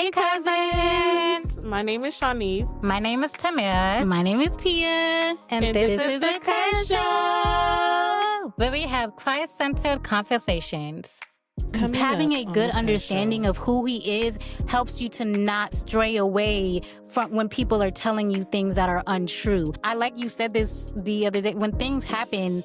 Hey, cousins! My name is Shawnece. My name is Tamara. My name is Tia. And this is the Cuz Show, where we have Christ-centered conversations. Having a good understanding of who he is helps you to not stray away from when people are telling you things that are untrue. I like you said this the other day. When things happen,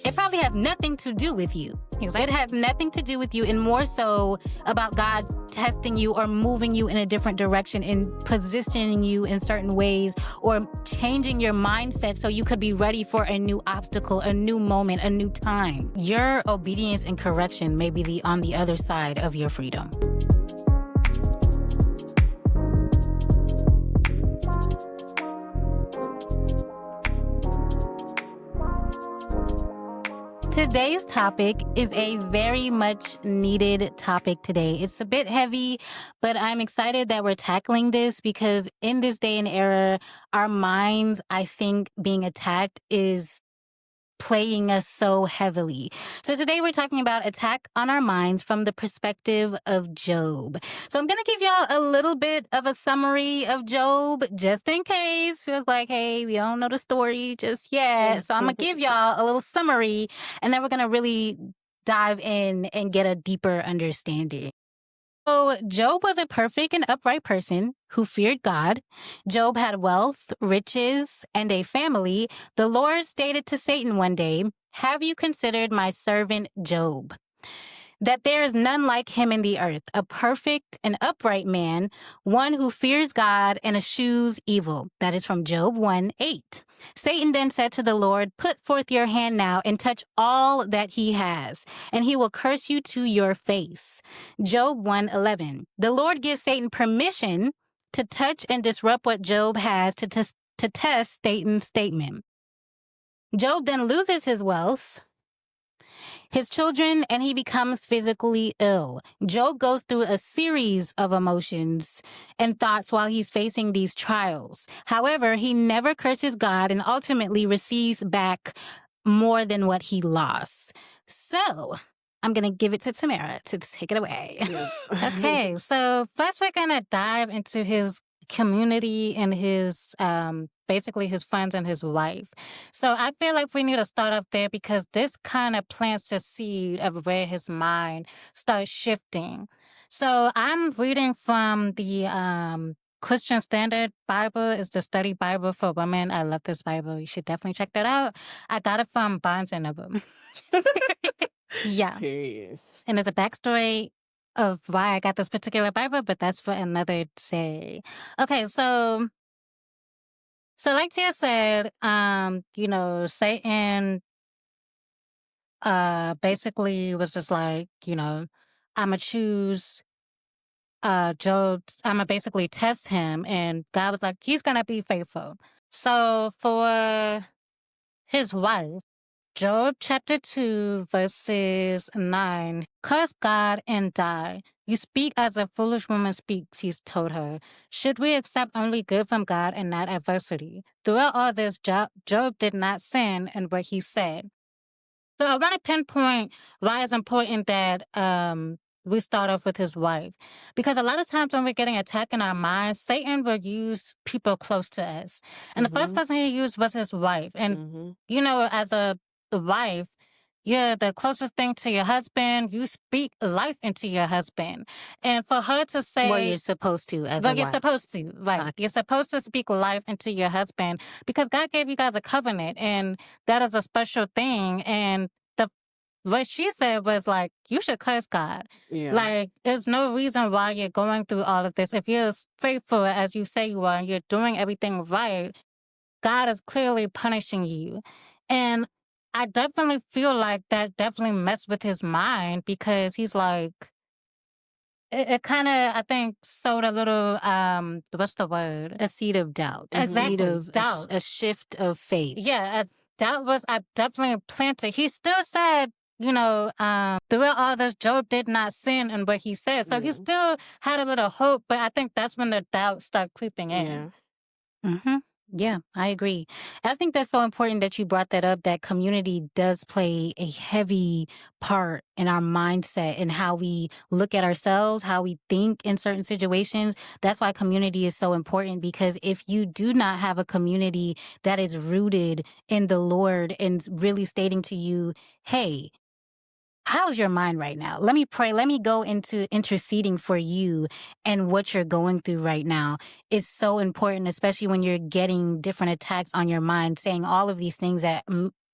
it probably has nothing to do with you. It has nothing to do with you, and more so about God testing you or moving you in a different direction and positioning you in certain ways or changing your mindset so you could be ready for a new obstacle, a new moment, a new time. Your obedience and correction may be on the other side of your freedom. Today's topic is a very much needed topic today. It's a bit heavy, but I'm excited that we're tackling this because in this day and era, our minds, I think, being attacked is plaguing us so heavily. So today we're talking about attack on our minds from the perspective of Job. So I'm going to give y'all a little bit of a summary of Job just in case. Feels like, hey, we don't know the story just yet. So I'm going to give y'all a little summary and then we're going to really dive in and get a deeper understanding. So Job was a perfect and upright person who feared God. Job had wealth, riches, and a family. The Lord stated to Satan one day, "Have you considered my servant Job? That there is none like him in the earth, a perfect and upright man, one who fears God and eschews evil." That is from Job 1:8. Satan then said to the Lord, "Put forth your hand now and touch all that he has, and he will curse you to your face." Job 1:11. The Lord gives Satan permission to touch and disrupt what Job has to test Satan's statement. Job then loses his wealth, his children, and he becomes physically ill. Job goes through a series of emotions and thoughts while he's facing these trials. However, he never curses God and ultimately receives back more than what he lost. So I'm going to give it to Tamara to take it away. Yes. Okay, so first we're going to dive into his community and his basically his friends and his wife. So I feel like we need to start off there because this kind of plants the seed of where his mind starts shifting. So I'm reading from the Christian Standard Bible. It's the study Bible for women. I love this Bible. You should definitely check that out. I got it from Barnes & Noble. Yeah. Period. And there's a backstory of why I got this particular Bible, but that's for another day. Okay, so like Tia said, Satan basically was just like, I'ma choose Job, I'ma basically test him, and God was like, he's gonna be faithful. So for his wife, Job chapter 2, verses 9, "Curse God and die. You speak as a foolish woman speaks," he's told her. "Should we accept only good from God and not adversity?" Throughout all this, Job did not sin in what he said. So I want to pinpoint why it's important that we start off with his wife. Because a lot of times when we're getting attacked in our minds, Satan will use people close to us. And the first person he used was his wife. And, as a wife, you're the closest thing to your husband. You speak life into your husband. And for her to say... Well, you're supposed to as a wife. You're supposed to, right. You're supposed to speak life into your husband because God gave you guys a covenant, and that is a special thing. And what she said was like, you should curse God. Yeah. Like, there's no reason why you're going through all of this. If you're faithful as you say you are, and you're doing everything right, God is clearly punishing you. And I definitely feel like that definitely messed with his mind because he's like, it kind of, I think, sowed a little, what's the word? A seed of doubt. Exactly. A seed of doubt. A shift of faith. Yeah, doubt was I definitely planted. He still said, throughout all this, Job did not sin in what he said. So he still had a little hope, but I think that's when the doubt started creeping in. Yeah. Mm-hmm. Yeah, I agree. I think that's so important that you brought that up, that community does play a heavy part in our mindset and how we look at ourselves, how we think in certain situations. That's why community is so important, because if you do not have a community that is rooted in the Lord and really stating to you, hey, how's your mind right now? Let me pray. Let me go into interceding for you and what you're going through right now is so important, especially when you're getting different attacks on your mind, saying all of these things that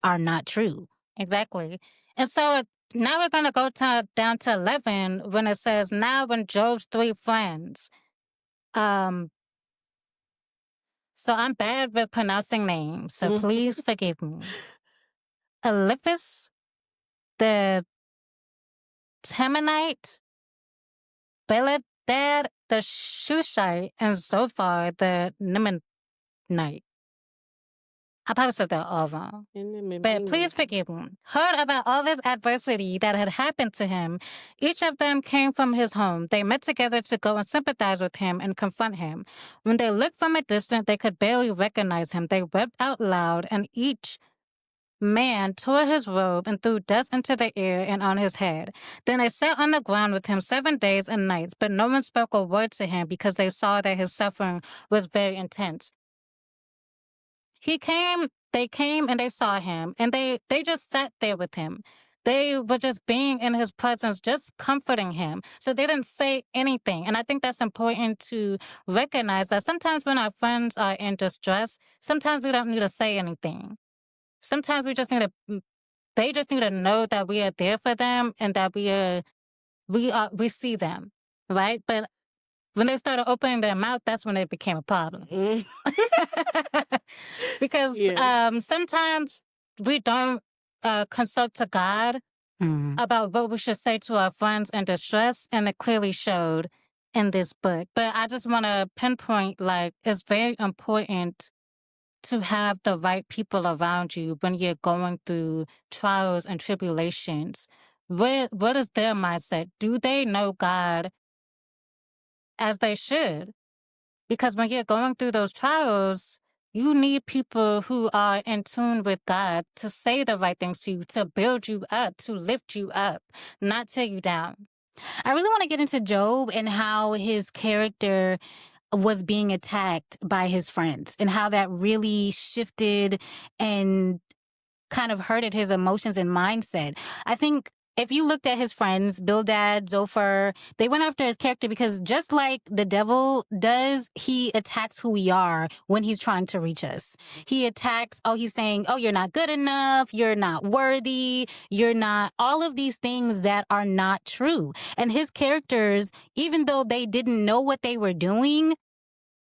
are not true. Exactly. And so now we're going to go down to 11 when it says, now when Job's three friends, um, so I'm bad with pronouncing names, so please forgive me. Eliphaz, the Temanite, Bildad, the Shushite, and Zophar, the Nimanite. I probably said that all wrong. But please forgive him. Heard about all this adversity that had happened to him. Each of them came from his home. They met together to go and sympathize with him and confront him. When they looked from a distance, they could barely recognize him. They wept out loud, and each man tore his robe and threw dust into the air and on his head. Then they sat on the ground with him 7 days and nights, but no one spoke a word to him because they saw that his suffering was very intense. They came and they saw him, and they just sat there with him. They were just being in his presence, just comforting him. So they didn't say anything. And I think that's important to recognize that sometimes when our friends are in distress, sometimes we don't need to say anything. Sometimes we just need to they just need to know that we are there for them and that we see them, right? But when they started opening their mouth, that's when it became a problem. Because sometimes we don't consult to God about what we should say to our friends in distress, and it clearly showed in this book. But I just want to pinpoint, like, it's very important to have the right people around you when you're going through trials and tribulations. What is their mindset? Do they know God as they should? Because when you're going through those trials, you need people who are in tune with God to say the right things to you, to build you up, to lift you up, not tear you down. I really want to get into Job and how his character was being attacked by his friends and how that really shifted and kind of hurted his emotions and mindset. I think if you looked at his friends, Bildad, Zophar, they went after his character because just like the devil does, he attacks who we are when he's trying to reach us. He attacks, he's saying, you're not good enough, you're not worthy, you're not, all of these things that are not true. And his characters, even though they didn't know what they were doing,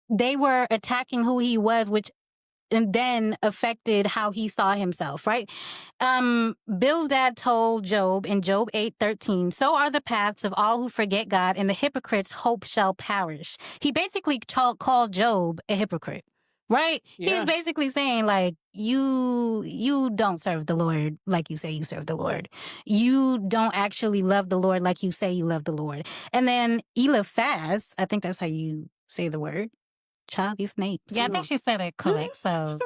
they were attacking who he was, which and then affected how he saw himself, right? Bildad told Job in Job 8:13, so are the paths of all who forget God, and the hypocrite's hope shall perish. He basically called Job a hypocrite, right? Yeah. He's basically saying, like, you don't serve the Lord like you say you serve the Lord. You don't actually love the Lord like you say you love the Lord. And then Eliphaz, I think that's how you say the word. Child, these names. Yeah, I think she said it correct. So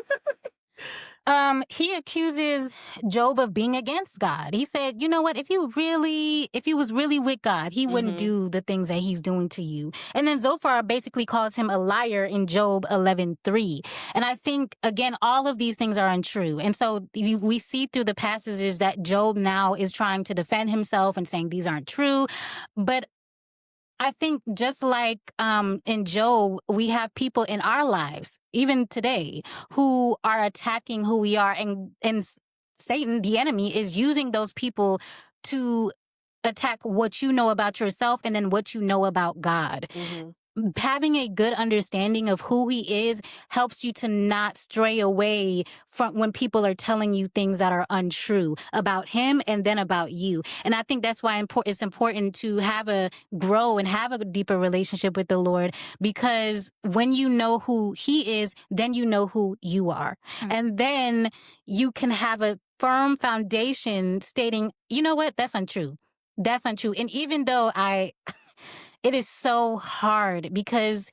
he accuses Job of being against God. He said, you know what, if he was really with God, he wouldn't do the things that he's doing to you. And then Zophar basically calls him a liar in Job 11:3. And I think, again, all of these things are untrue. And so we see through the passages that Job now is trying to defend himself and saying these aren't true. But I think just like in Job, we have people in our lives, even today, who are attacking who we are. And Satan, the enemy, is using those people to attack what you know about yourself and then what you know about God. Having a good understanding of who he is helps you to not stray away from when people are telling you things that are untrue about him and then about you. And I think that's why it's important to grow and have a deeper relationship with the Lord, because when you know who he is, then you know who you are. And then you can have a firm foundation stating, you know what, that's untrue. That's untrue. And even though it is so hard because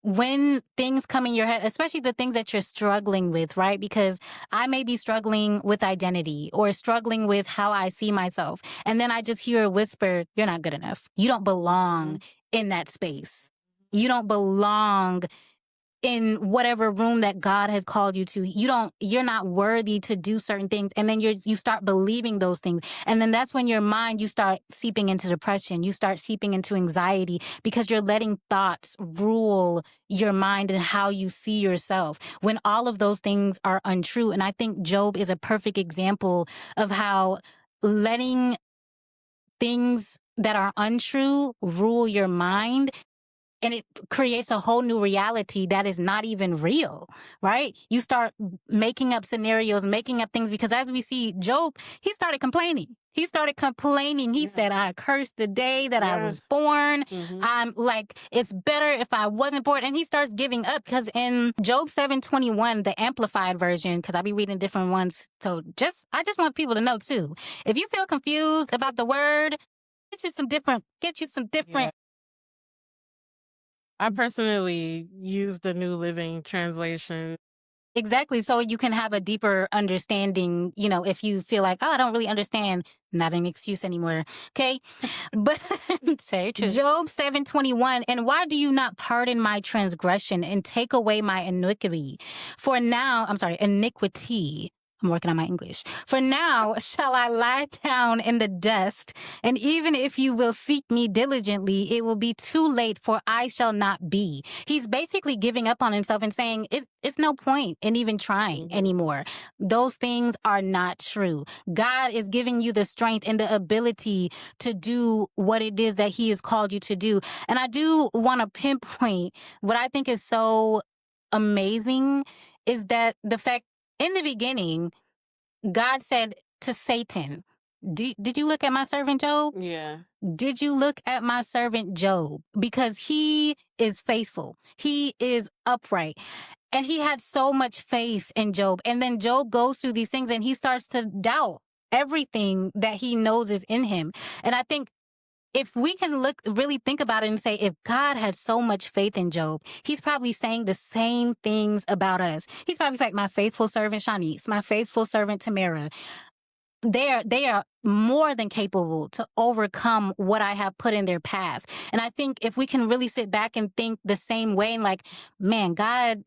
when things come in your head, especially the things that you're struggling with, right? Because I may be struggling with identity or struggling with how I see myself. And then I just hear a whisper, you're not good enough. You don't belong in that space. You don't belong in whatever room that God has called you to. You're not worthy to do certain things. And then you start believing those things. And then that's when your mind, you start seeping into depression. You start seeping into anxiety because you're letting thoughts rule your mind and how you see yourself when all of those things are untrue. And I think Job is a perfect example of how letting things that are untrue rule your mind, and it creates a whole new reality that is not even real, right? You start making up scenarios, making up things, because as we see Job, he started complaining. He started complaining. He said, I cursed the day that I was born. I'm like, it's better if I wasn't born. And he starts giving up because in Job 7:21, the amplified version, because I be reading different ones. So I just want people to know too. If you feel confused about the word, get you some different. I personally use the New Living Translation. Exactly. So you can have a deeper understanding, if you feel like, oh, I don't really understand, not an excuse anymore. Okay. But say Job 7:21, and why do you not pardon my transgression and take away my iniquity? Iniquity. I'm working on my English. For now shall I lie down in the dust, and even if you will seek me diligently, it will be too late, for I shall not be. He's basically giving up on himself and saying, it's no point in even trying anymore. Those things are not true. God is giving you the strength and the ability to do what it is that he has called you to do. And I do want to pinpoint what I think is so amazing is that the fact in the beginning, God said to Satan, did you look at my servant Job? Yeah. Did you look at my servant Job? Because he is faithful. He is upright. And he had so much faith in Job. And then Job goes through these things and he starts to doubt everything that he knows is in him. And I think if we can really think about it and say, if God had so much faith in Job, he's probably saying the same things about us. He's probably saying, my faithful servant Shawnece, my faithful servant Tamara, they are more than capable to overcome what I have put in their path. And I think if we can really sit back and think the same way, and like, man, God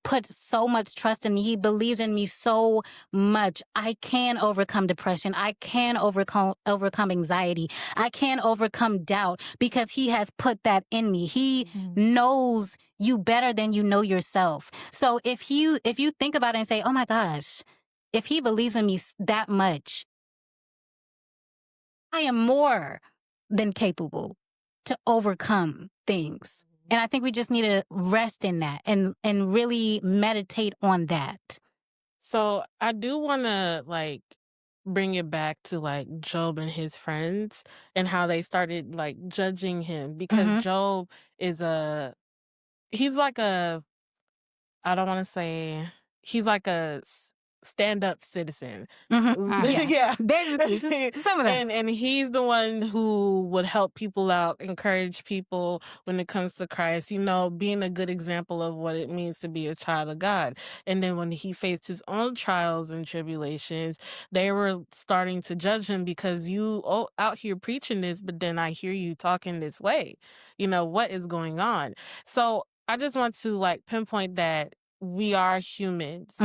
put so much trust in me. He believes in me so much. I can overcome depression. I can overcome anxiety. I can overcome doubt because he has put that in me. He knows you better than you know yourself. So if you think about it and say, oh my gosh, if he believes in me that much, I am more than capable to overcome things. And I think we just need to rest in that and really meditate on that. So I do want to bring it back to Job and his friends and how they started judging him because Job is he's like a I don't want to say he's like a stand-up citizen. Yeah. Some of that. And he's the one who would help people out, encourage people when it comes to Christ, being a good example of what it means to be a child of God. And then when he faced his own trials and tribulations, they were starting to judge him because out here preaching this, but then I hear you talking this way. What is going on? So I just want to pinpoint that we are humans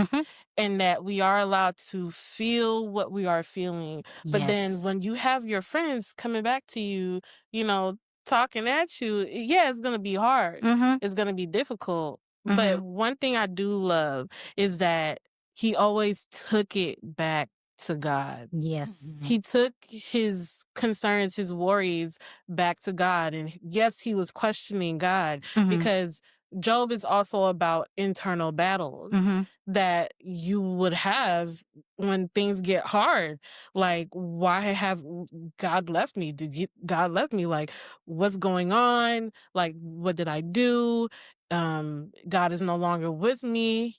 and that we are allowed to feel what we are feeling. But then when you have your friends coming back to you, talking at you, yeah, it's going to be hard. It's going to be difficult. But one thing I do love is that he always took it back to God. Yes. He took his concerns, his worries back to God. And yes, he was questioning God because Job is also about internal battles that you would have when things get hard. Like, why have God left me? God left me? Like, what's going on? Like, what did I do? God is no longer with me,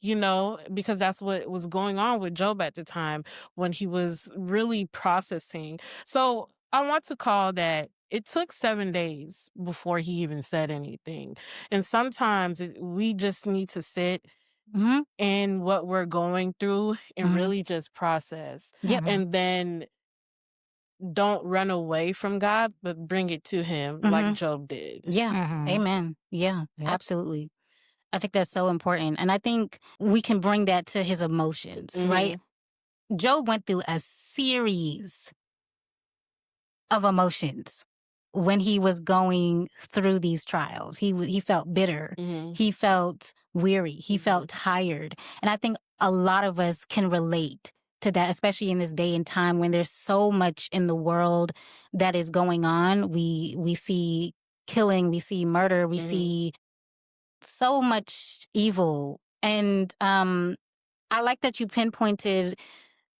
because that's what was going on with Job at the time when he was really processing. So I want to call that it took 7 days before he even said anything. And sometimes we just need to sit Mhm. in what we're going through and Mhm. really just process. Yep. And then don't run away from God, but bring it to him like Mhm. Job did. Yeah. Mhm. Amen. Yeah. Yep. Absolutely. I think that's so important. And I think we can bring that to his emotions, right? Job went through a series of emotions when he was going through these trials. He felt bitter. Mhm. He felt weary. He felt tired. And I think a lot of us can relate to that, especially in this day and time when there's so much in the world that is going on. We see killing, we see murder, we see so much evil. And I like that you pinpointed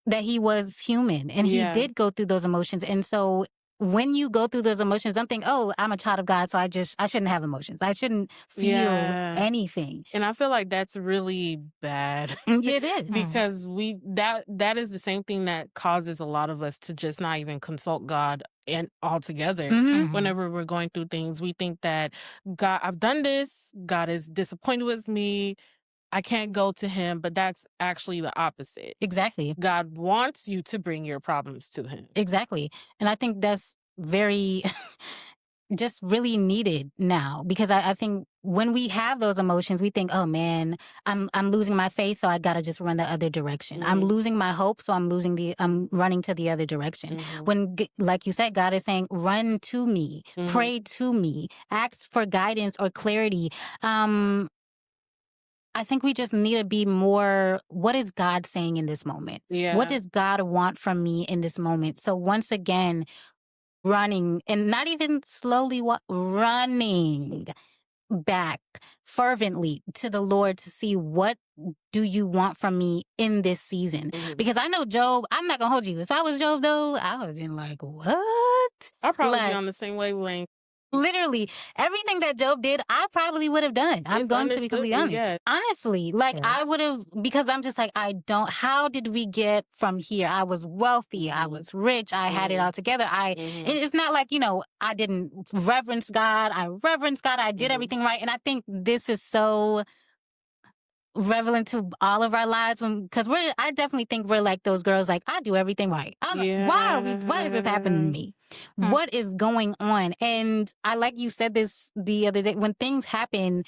that he was human and he Yeah. did go through those emotions. And so when you go through those emotions, don't think, oh, I'm a child of God, so I shouldn't have emotions. I shouldn't feel Yeah. anything. And I feel like that's really bad. It is. Because that is the same thing that causes a lot of us to just not even consult God and altogether. Mhm. Whenever we're going through things, we think that God, I've done this, God is disappointed with me, I can't go to him, but that's actually the opposite. Exactly. God wants you to bring your problems to him. Exactly. And I think that's very just really needed now because I think when we have those emotions, we think, oh man, I'm losing my faith, so I gotta just run the other direction. I'm losing my hope, so I'm running to the other direction. When, like you said, God is saying, run to me, pray to me, ask for guidance or clarity. I think we just need to be more, what is God saying in this moment? Yeah. What does God want from me in this moment? So once again, running and not even slowly running back fervently to the Lord to see what do you want from me in this season. Because I know Job, I'm not gonna hold you. If I was Job though, I would have been like, what? I'll probably be Like, on the same wavelength. literally, everything that Job did, I probably would have done. I'm It's going to be understood, completely honest. yeah. Honestly, like Yeah. I would have, because I'm just like, how did we get from here? I was wealthy. I was rich. I had it all together. It's not like, I didn't reverence God. I reverenced God. I did everything right. And I think this is so relevant to all of our lives because I definitely think we're like those girls, like, I do everything right. Why is this happening to me? What is going on? And I, like you said this the other day, when things happen,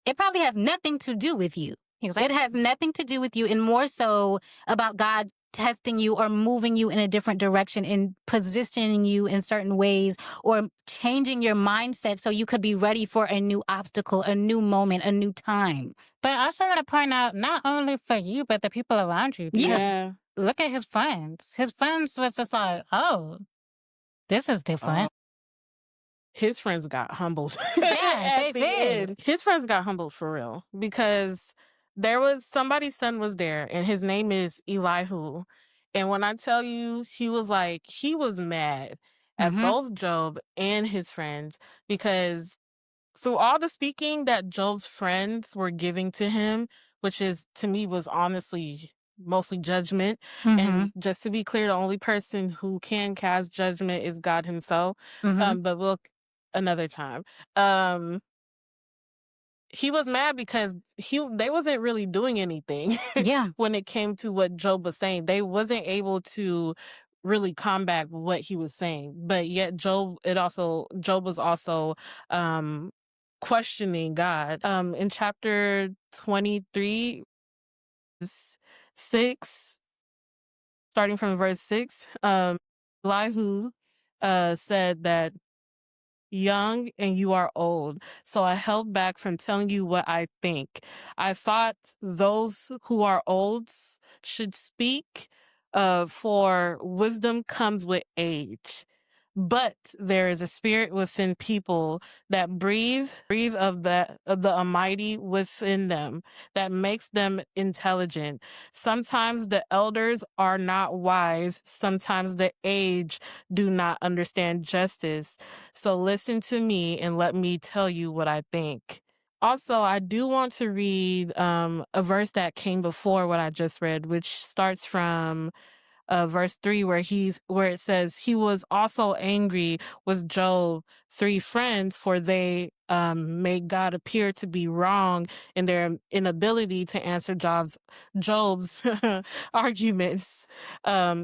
it probably has nothing to do with you. It has nothing to do with you and more so about God testing you or moving you in a different direction and positioning you in certain ways or changing your mindset so you could be ready for a new obstacle, a new moment, a new time. But I also want to point out, not only for you, but the people around you. Because Yeah. look at his friends. His friends was just like, oh, this is different. His friends got humbled. Yeah, at they the did. end. His friends got humbled for real because there was somebody's son was there and his name is Elihu. And when I tell you, he was mad at both Job and his friends because through all the speaking that Job's friends were giving to him, which is to me was honestly mostly judgment. And just to be clear, the only person who can cast judgment is God himself. But look, another time. He was mad because they wasn't really doing anything. Yeah. When it came to what Job was saying. They wasn't able to really combat what he was saying. But yet Job was also questioning God. In chapter 23, 6, starting from verse 6, Elihu said that young and you are old, so I held back from telling you what I think. I thought those who are old should speak, for wisdom comes with age. But there is a spirit within people that breathe of the Almighty within them that makes them intelligent. Sometimes the elders are not wise. Sometimes the age do not understand justice. So listen to me and let me tell you what I think. Also, I do want to read a verse that came before what I just read, which starts from verse 3, where it says he was also angry with Job 3 friends, for they made God appear to be wrong in their inability to answer Job's arguments.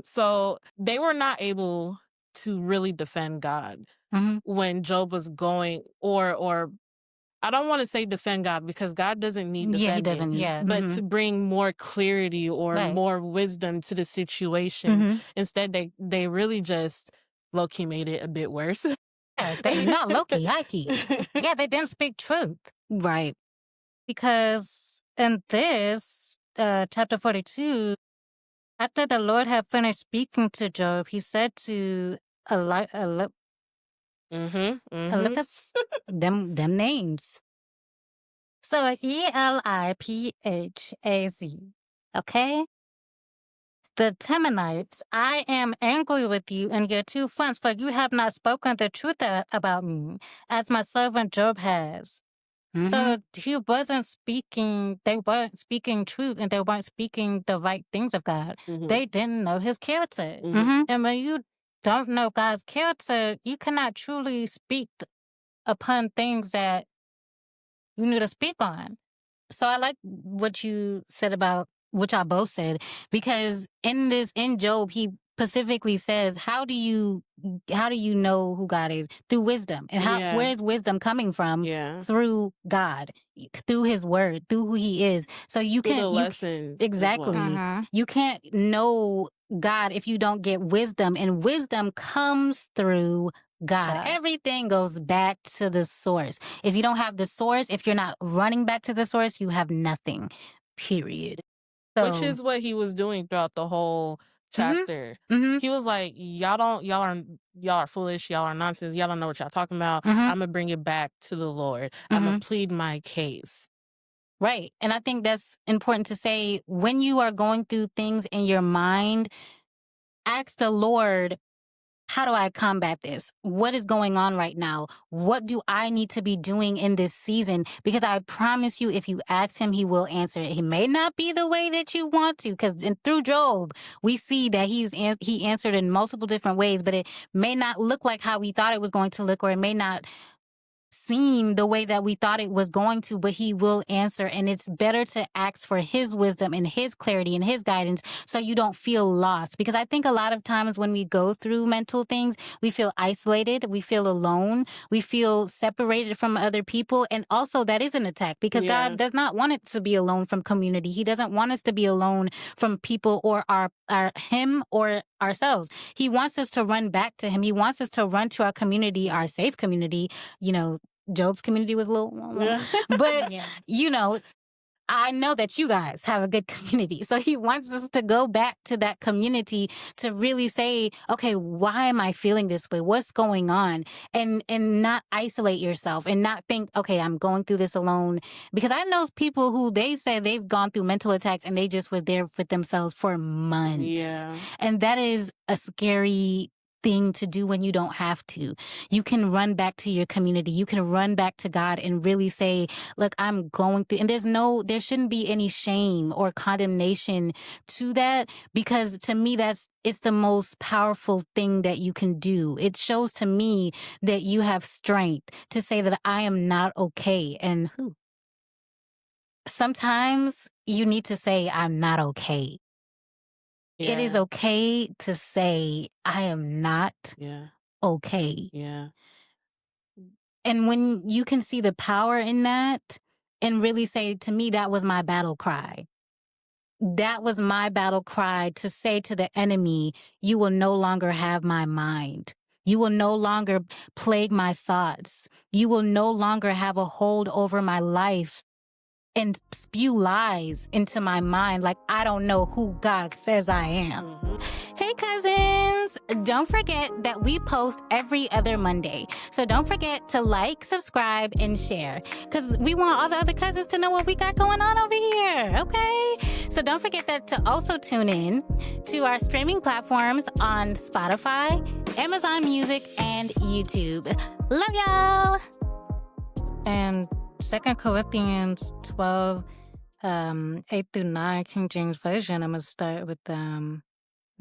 So they were not able to really defend God when Job was going, or I don't want to say defend God, because God doesn't need Yeah, he defending. doesn't need. Yeah. But to bring more clarity or Right. more wisdom to the situation. Instead, they really just low-key made it a bit worse. Yeah, they not low-key, high-key. Yeah, they didn't speak truth. Right. Because in this, chapter 42, after the Lord had finished speaking to Job, he said to Eliphaz, Them names. so Eliphaz, okay? The Temanites, I am angry with you and your 2 friends, for you have not spoken the truth about me, as my servant Job has. So he wasn't speaking, they weren't speaking truth, and they weren't speaking the right things of God. They didn't know his character. And when you don't know God's character, you cannot truly speak upon things that you need to speak on. So I like what you said about what y'all both said, because in Job, he specifically says, how do you know who God is? Through wisdom. And where's wisdom coming from? Through God, through his word, through who he is. So you Through can't the lessons as exactly. well. You can't know God if you don't get wisdom, and wisdom comes through God. Everything goes back to the source. If you don't have the source, if you're not running back to the source, you have nothing. Period. So, Which is what he was doing throughout the whole chapter. He was like, y'all are foolish, y'all are nonsense, y'all don't know what y'all talking about. I'm gonna bring it back to the Lord. I'm gonna plead my case. Right. And I think that's important to say. When you are going through things in your mind, ask the Lord, how do I combat this? What is going on right now? What do I need to be doing in this season? Because I promise you, if you ask him, he will answer it. He may not be the way that you want to, because through Job, we see that he answered in multiple different ways, but it may not look like how we thought it was going to look, or it may not seem the way that we thought it was going to, but he will answer. And it's better to ask for his wisdom and his clarity and his guidance, so you don't feel lost. Because I think a lot of times when we go through mental things, we feel isolated, we feel alone, we feel separated from other people. And also that is an attack, because God does not want it to be alone from community. He doesn't want us to be alone from people, or him or ourselves. He wants us to run back to him. He wants us to run to our community, our safe community. Job's community was a little, but I know that you guys have a good community. So he wants us to go back to that community to really say, okay, why am I feeling this way? What's going on? And not isolate yourself and not think, okay, I'm going through this alone. Because I know people who they say they've gone through mental attacks and they just were there for themselves for months. Yeah. And that is a scary thing to do when you don't have to. You can run back to your community. You can run back to God and really say, look, I'm going through, and there shouldn't be any shame or condemnation to that, because to me, it's the most powerful thing that you can do. It shows to me that you have strength to say that I am not okay. And sometimes you need to say, I'm not okay. It is okay to say, I am not okay. Yeah. And when you can see the power in that and really say, to me, that was my battle cry. That was my battle cry, to say to the enemy, you will no longer have my mind. You will no longer plague my thoughts. You will no longer have a hold over my life and spew lies into my mind like I don't know who God says I am. Hey cousins, don't forget that we post every other Monday. So don't forget to like, subscribe, and share, because we want all the other cousins to know what we got going on over here, okay? So don't forget that to also tune in to our streaming platforms on Spotify, Amazon Music, and YouTube. Love y'all! And 2 Corinthians 12, 8 through 9, King James Version. I'm going to start with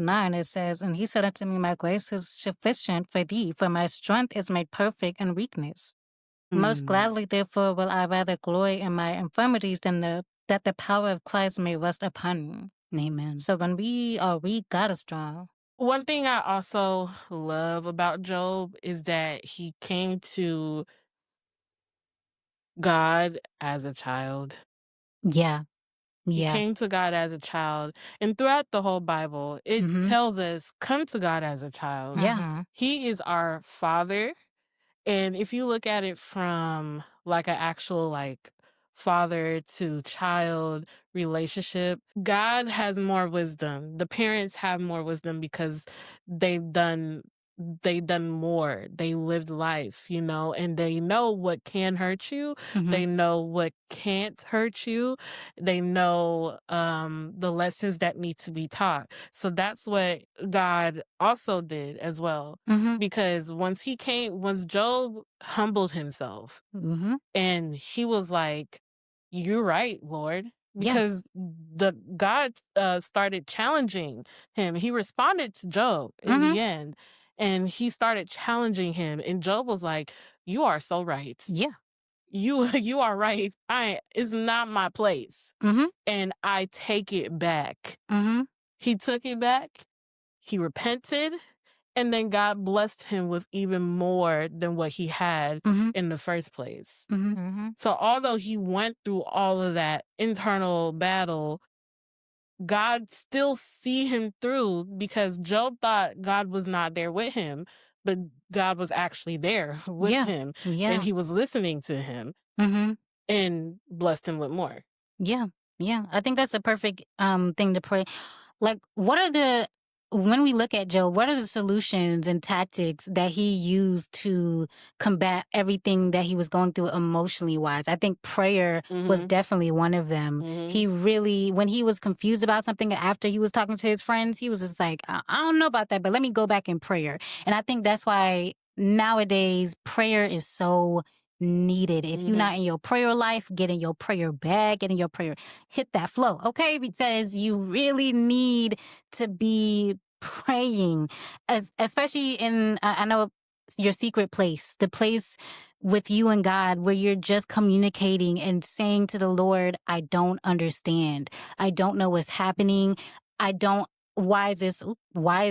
9, it says, "And he said unto me, My grace is sufficient for thee, for my strength is made perfect in weakness. Most gladly, therefore, will I rather glory in my infirmities than that the power of Christ may rest upon me." Amen. So when we are weak, God is strong. One thing I also love about Job is that he came to God as a child. Yeah. He Yeah. came to God as a child. And throughout the whole Bible, it Mhm. tells us, come to God as a child. Yeah. Mhm. He is our father. And if you look at it from like an actual like father to child relationship, God has more wisdom. The parents have more wisdom because they've done they done more. They lived life, and they know what can hurt you. They Mhm. know what can't hurt you. They know the lessons that need to be taught. So that's what God also did as well, Mhm. because once Job humbled himself Mhm. and he was like, "You're right, Lord," Yeah. because the God started challenging him. He responded to Job in Mhm. the end, and he started challenging him, and Job was like, "You are so right. Yeah. You are right. I It's not my place, Mhm. and I take it back." Mhm. He took it back. He repented, and then God blessed him with even more than what he had Mhm. in the first place. Mhm. Mhm. So although he went through all of that internal battle, God still see him through, because Job thought God was not there with him, but God was actually there with Yeah. him, and Yeah. he was listening to him Mhm. and blessed him with more. Yeah. Yeah. I think that's a perfect thing to pray. Like, what are the when we look at Job, what are the solutions and tactics that he used to combat everything that he was going through emotionally wise? I think prayer was Mhm. definitely one of them. Mhm. He really, when he was confused about something after he was talking to his friends, he was just like, I don't know about that, but let me go back in prayer. And I think that's why nowadays prayer is so needed. If you're Mhm. not in your prayer life, get in your prayer bag, get in your prayer, hit that flow, okay? Because you really need to be praying, especially in, I know, your secret place, the place with you and God where you're just communicating and saying to the Lord, I don't understand. I don't know what's happening. I don't, why is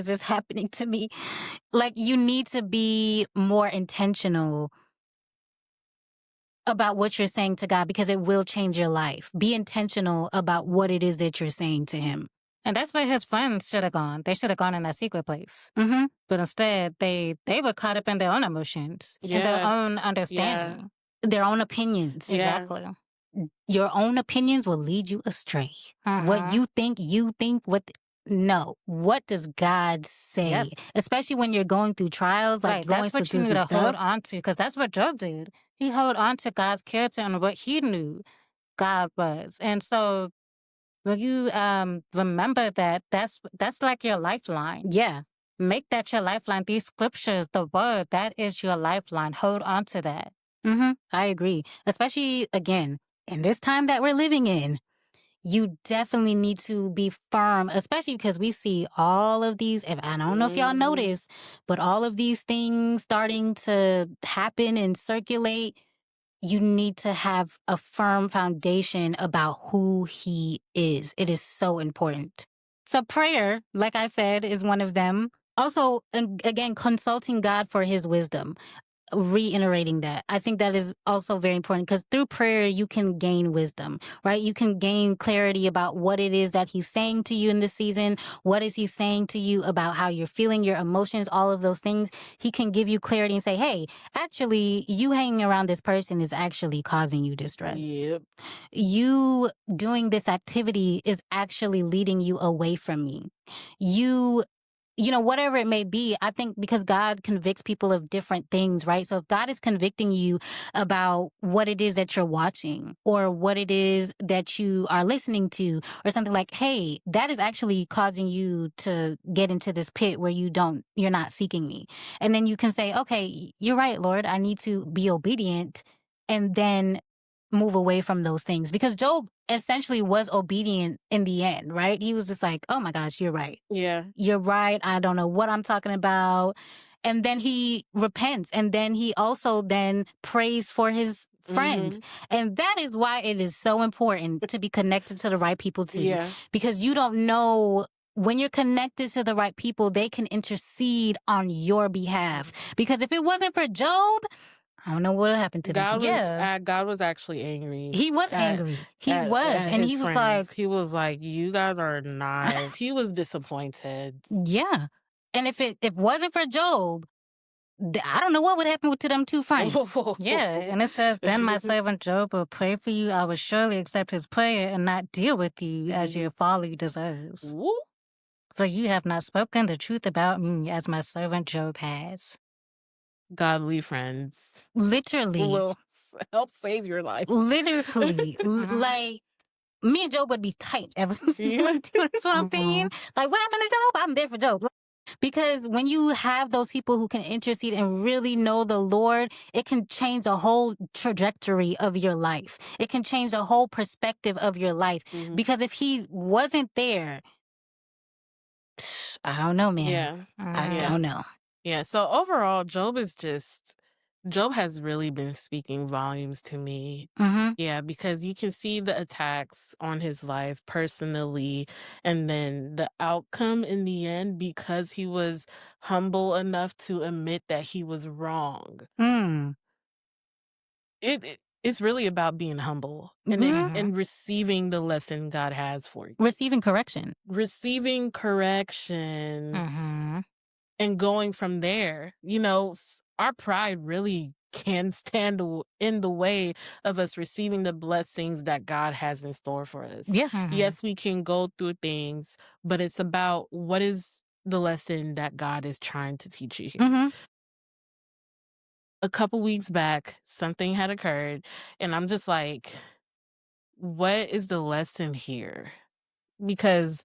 this happening to me? Like, you need to be more intentional about what you're saying to God because it will change your life. Be intentional about what it is that you're saying to Him. And that's where his friends should have gone. They should have gone in that secret place. Mm-hmm. But instead, they were caught up in their own emotions and their Yeah. own Yeah. understanding. Their own opinions. Yeah. Exactly. Your own opinions will lead you astray. What Mhm. you think, no. What does God say? Yep. Especially when you're going through trials, like Right. going That's what you through need some to hold stuff. on to, because that's what Job did. He held on to God's character and what he knew God was. And so when you remember that, that's like your lifeline. Yeah. Make that your lifeline. These scriptures, the word, that is your lifeline. Hold on to that. Mm-hmm. I agree. Especially, again, in this time that we're living in, you definitely need to be firm, especially because we see all of these. If I don't know if y'all Mhm. notice, but all of these things starting to happen and circulate, you need to have a firm foundation about who he is. It is so important. So, prayer, like I said, is one of them. Also, again, consulting God for his wisdom, reiterating that. I think that is also very important because through prayer, you can gain wisdom, right? You can gain clarity about what it is that he's saying to you in this season. What is he saying to you about how you're feeling, your emotions, all of those things. He can give you clarity and say, hey, actually, you hanging around this person is actually causing you distress. Yep. You doing this activity is actually leading you away from me. Whatever it may be, I think because God convicts people of different things, right? So if God is convicting you about what it is that you're watching or what it is that you are listening to or something, like, hey, that is actually causing you to get into this pit where you're not seeking me. And then you can say, okay, you're right, Lord, I need to be obedient. And then move away from those things, because Job essentially was obedient in the end, right? He was just like, oh my gosh, you're right. Yeah. You're right. I don't know what I'm talking about. And then he repents, and then he also then prays for his friends. And that is why it is so important to be connected to the right people too. Yeah. Because you don't know, when you're connected to the right people, they can intercede on your behalf. Because if it wasn't for Job, I don't know what happened to them. God was actually angry. He was angry. He was. At And his he was friends. like, He was like, you guys are not. He was disappointed. yeah. And if it wasn't for Job, I don't know what would happen to them two friends. Yeah, and it says, then my servant Job will pray for you. I will surely accept his prayer and not deal with you as your folly deserves. Woo. For you have not spoken the truth about me as my servant Job has. Godly friends Literally. will help save your life. Literally. Like, me and Job would be tight ever since. That's what I'm saying. Like, what happened to Job? I'm there for Job. Because when you have those people who can intercede and really know the Lord, it can change the whole trajectory of your life. It can change the whole perspective of your life. Because if he wasn't there, I don't know, man. Yeah. I don't know. Yeah. So overall, Job has really been speaking volumes to me. Yeah, because you can see the attacks on his life personally, and then the outcome in the end, because he was humble enough to admit that he was wrong. It's really about being humble and receiving the lesson God has for you. Receiving correction. And going from there. You know, our pride really can stand in the way of us receiving the blessings that God has in store for us. Yes, we can go through things, but it's about, what is the lesson that God is trying to teach you here? A couple weeks back, something had occurred, and I'm just like, what is the lesson here? Because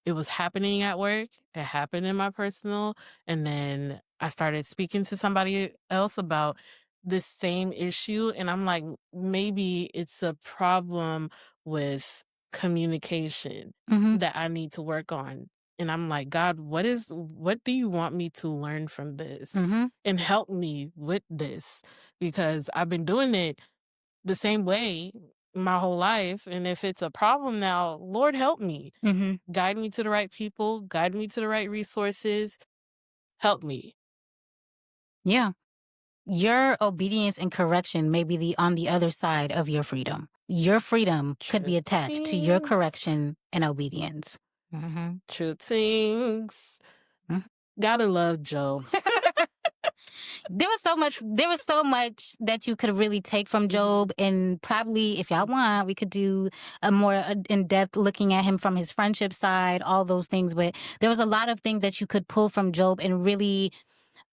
it was happening at work, it happened in my personal, and then I started speaking to somebody else about this same issue, and I'm like, maybe it's a problem with communication that I need to work on. And I'm like, God, what do you want me to learn from this? And help me with this, because I've been doing it the same way my whole life. And if it's a problem now, Lord, help me. Guide me to the right people, guide me to the right resources. Help me. Yeah. Your obedience and correction may be on the other side of your freedom. Your freedom could be attached to your correction and obedience. True things. Gotta love Job. There was so much that you could really take from Job, and probably, if y'all want, we could do a more in-depth looking at him from his friendship side, all those things. But there was a lot of things that you could pull from Job and really.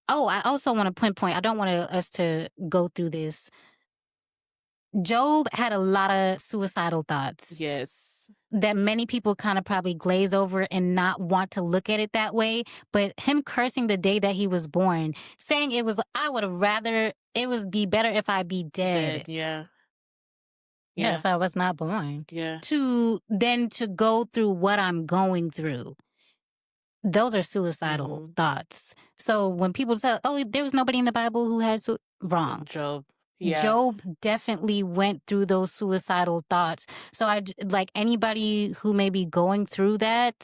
Oh, I also want to point. I don't want us to go through this. Job had a lot of suicidal thoughts. Yes. That many people kind of probably glaze over and not want to look at it that way. But him cursing the day that he was born, saying it would be better if I be dead. Yeah, if I was not born. To go through what I'm going through. Those are suicidal thoughts. So when people say, oh, there was nobody in the Bible who had wrong. Job. Job definitely went through those suicidal thoughts. So I like anybody who may be going through that,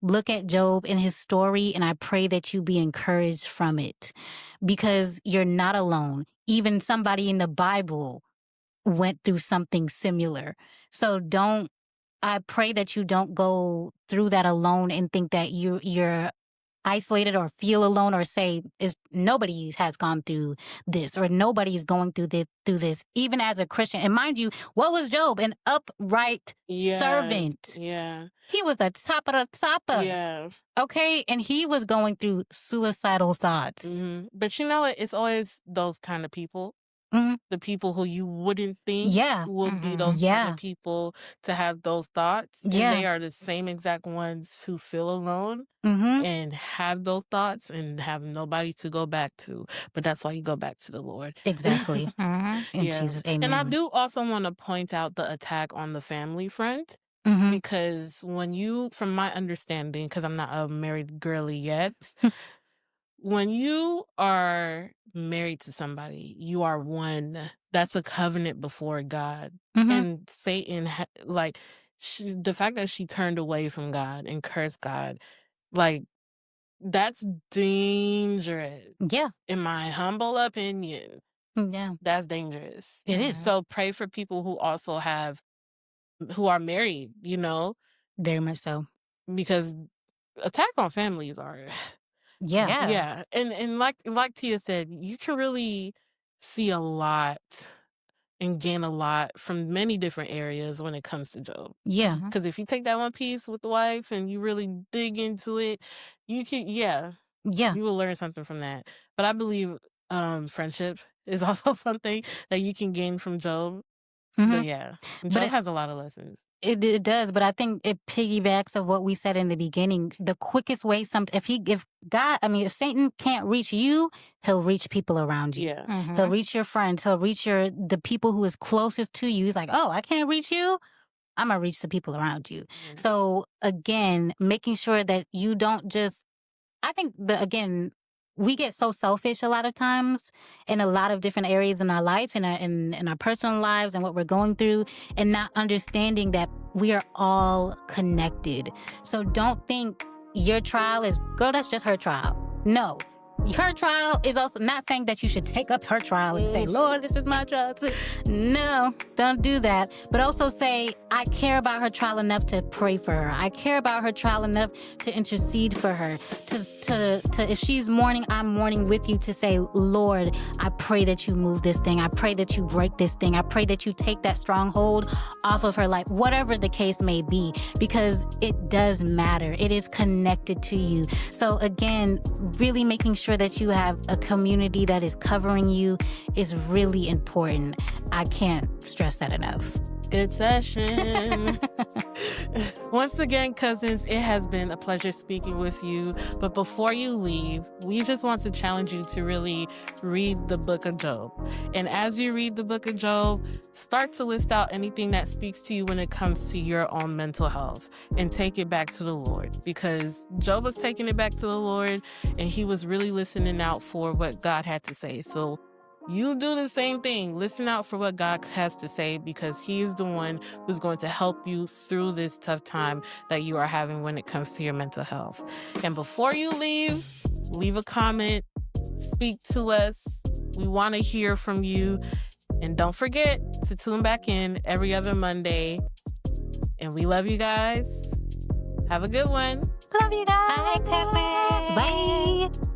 look at Job and his story, and I pray that you be encouraged from it, because you're not alone. Even somebody in the Bible went through something similar. So I pray that you don't go through that alone and think that you're isolated or feel alone, or say nobody has gone through this, or nobody's going through this, even as a Christian. And mind you, what was Job? An upright servant. He was the top of the top. Okay, and he was going through suicidal thoughts. But you know what? It's always those kind of people Mhm. the people who you wouldn't think Yeah. would be Mhm. those type Yeah. of people to have those thoughts, and Yeah. they are the same exact ones who feel alone Mhm. and have those thoughts and have nobody to go back to. But that's why you go back to the Lord. Exactly. Mhm. In Yeah. Jesus, And I amen. do also want to point out the attack on the family front, Mhm. because when you, from my understanding, because I'm not a married girly yet, when you are married to somebody, you are one. That's a covenant before God. Mhm. And Satan, like, the fact that she turned away from God and cursed God, like, that's dangerous. Yeah. In my humble opinion, Yeah. that's dangerous. It is. Mhm. So pray for people who also who are married, Very much so. because attack on families are, Yeah. Yeah. yeah. And like Tia said, you can really see a lot and gain a lot from many different areas when it comes to Job. Yeah. Mhm. Because if you take that one piece with the wife and you really dig into it, you can, yeah, Yeah. you will learn something from that. But I believe friendship is also something that you can gain from Job. But Mhm. yeah, But Job has a lot of lessons. it does, but I think it piggybacks of what we said in the beginning. The quickest way, if Satan can't reach you, he'll reach people around you. Yeah. He'll Mhm. reach your friends. He'll reach the people who is closest to you. He's like, oh, I can't reach you. I'm gonna reach the people around you. Mhm. So again, making sure that you don't just. I think we get so selfish a lot of times in a lot of different areas in our life, in our personal lives, and what we're going through, and not understanding that we are all connected. So don't think your trial is, girl, that's just her trial. No. Her trial is also not saying that you should take up her trial and say, Lord, this is my trial too. No, don't do that. But also say, I care about her trial enough to pray for her. I care about her trial enough to intercede for her. To if she's mourning, I'm mourning with you, to say, Lord, I pray that you move this thing. I pray that you break this thing. I pray that you take that stronghold off of her life, whatever the case may be, because it does matter. It is connected to you. So again, really making sure that you have a community that is covering you is really important. I can't stress that enough. Good session. Once again, cousins, it has been a pleasure speaking with you. But before you leave, we just want to challenge you to really read the book of Job. And as you read the book of Job, start to list out anything that speaks to you when it comes to your own mental health, and take it back to the Lord, because Job was taking it back to the Lord and he was really listening out for what God had to say. So you do the same thing. Listen out for what God has to say, because he is the one who's going to help you through this tough time that you are having when it comes to your mental health. And before you leave a comment, speak to us. We want to hear from you. And don't forget to tune back in every other Monday. And we love you guys. Have a good one. Love you guys. Bye, cousins. Bye.